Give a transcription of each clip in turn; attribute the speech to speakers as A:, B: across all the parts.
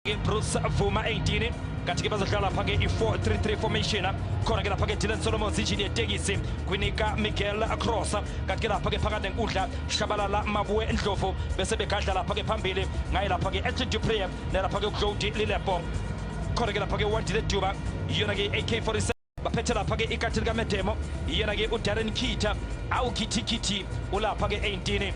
A: Bruce Vuma 18 katika bazodlala phake i-4-3-3 formation khona ke lapha ke Dylan Solomon zijini etekisi kwinika Miguel Cross katika lapha ke phakade enkundla Shabalala Mabuwe Ndlovu bese begadla lapha ke phambili ngaye lapha ke Etienne Dupré nelapha ke uJody Lilepo khona ke lapha ke Wandile Duba yona ke AK47 baphethe lapha ke ikathini kaMedemo yena ke uDarren Kita awukhithikhithi ulapha ke 18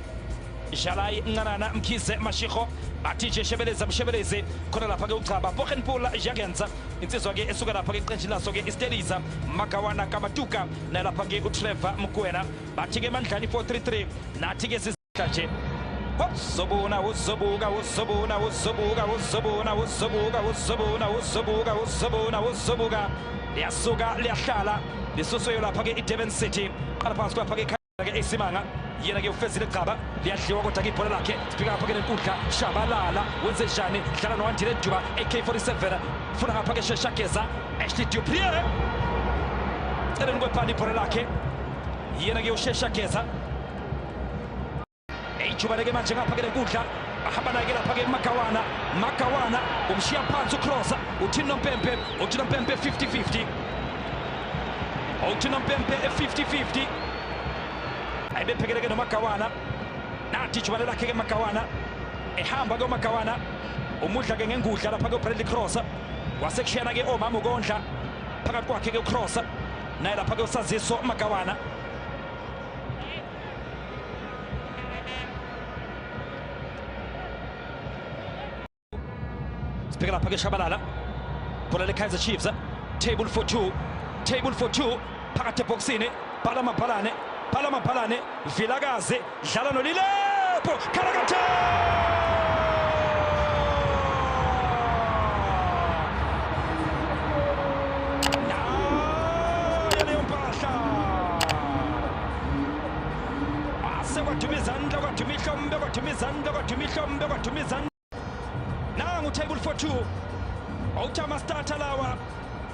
A: Jalai Nganana Mkhize Mashikho athi Shebeleza Mshebelezi khona lapha ke uChaba Bogenpula Jagenza insizwa ke esuka lapha ke iqenjini laso ke Istelisa Magawana Kamatuka nalapha ke uTrevor Mkwena bathi ke mandlani 433 nathi ke sishlaje Sobona uzobuka uzobona uzobuka uzobona uzobuka uzobona uzobuka uzobona uzobuka liyasuka liyahlala lisusoyo lapha ke iDurban City qala phansi lapha ke Esimanga yena ke ufezile Gcaba liyadliwa kodwa ke ibhola lakhe sifika lapha ke nenkundla Shabalala wenze njani dlala noWandile Duba AK47 funa lapha ke Sheshakeza Ashley Dupré eleni kwepani ibhola lakhe yena ke uSheshakeza Juba ke manje ngapha ke nenkundla ahamba naye lapha ke Makawana umshiya phansi uCross uThino Mpempe 50-50 uThino Mpempe 50-50 ayebephekeleke noMakawana nathi Juba lakhe ke Makawana ehamba ke uMakawana umudla ke ngengudla lapha ke uBradley Cross wasekushiyana ke omama ukondla phakathi kwakhe ke uCross naye lapha ke usaziso Makawana sibheka lapha ke Shabalala bola leKaizer Chiefs table for two phakathi eboxini Palama Vilakazi dlala noLilepo Khalakatha leyo mpahla kwathumizandla kwathumizandla nangu table for two awuthama starter lawa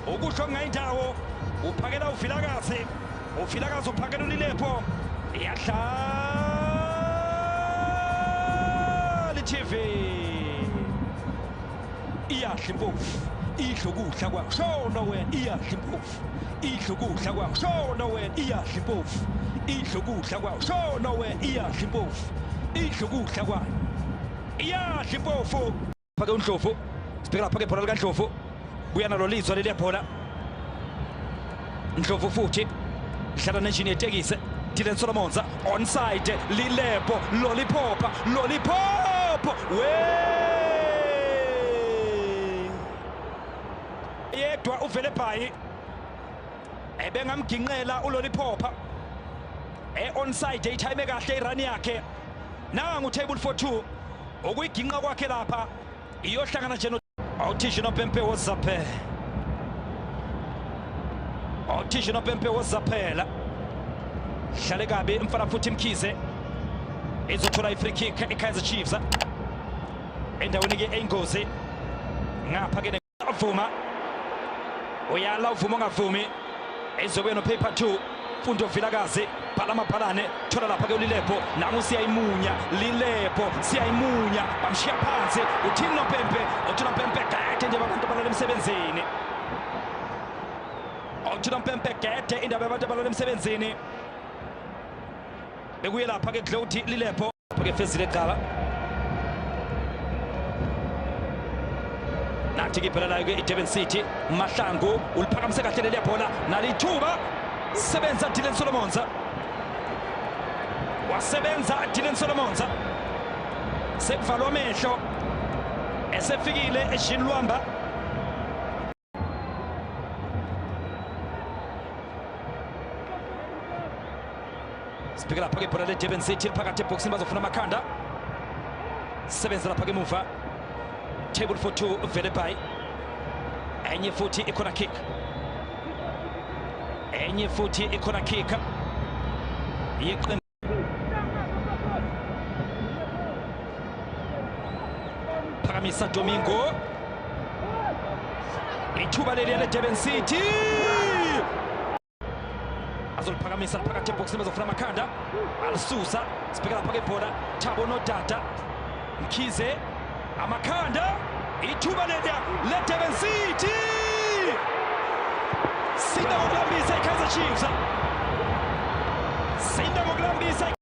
A: ukusho ngayindawo uphakela uVilakazi uphakela uLilepo iyadlala TV iyadla impofu idlukudla kwashona wena iyadla impofu idlukudla kwashona wena iyadla impofu idlukudla kwashona wena iyadla impofu idlukudla kwa iyadla impofu phake uNdlovu sibheka lapha ke ibhola likaNdlovu buya nalo lizwa leli bhola Ndlovu futhi dlala nenjini etekisi Dylan Solomon onside Lilepo lollipop yedwa uvele bhayi ebengamginqela ulollipop onside eyithayime kahle irun yakhe nangu table for two okuyiginqa kwakhe lapha iyohlangana nje Tishino Pempe wozaphela hlale kabi mfana futhi Mkhize ezothola i-free kick eKaizer Chiefs endaweni ke engozi ngapha ke Vuma uyala uvuma ongavumi ezobuya no paper 2 Fundo Vilakazi Palane thola lapha ke uLilepo nangu siyayimunya Lilepo siyayimunya bamshiya phansi uThino Mpempe kade nje abantu balala emsebenzini Uthino Mpempe kade indaba yabantu balala emsebenzini bekuye lapha ke Glody Lilepo lapha ke fezile Gcaba nathi ke phela nayo ke iDurban City Mahlangu uliphakamise kahle leli bhola nalithuba sebenza Dylan Solomon wasebenza Dylan Solomon sekuvalwa amehlo esefikile eJean Lwamba sibheka lapha ke ibhola leDurban City phakathi eboxini bazofuna amakhanda sebenza lapha ke muva table for two vele bhayi enye futhi icorner kick yeqembu Phakamisa Domingo ithuba leli leDurban City azoliphakamisa phakathi eboxini bazofuna amakhanda alisusa sibheka lapha ke ibhola Thabo noDada Mkhize amakhanda ithuba leliya leDurban City sinokulambisa iKaizer Chiefs.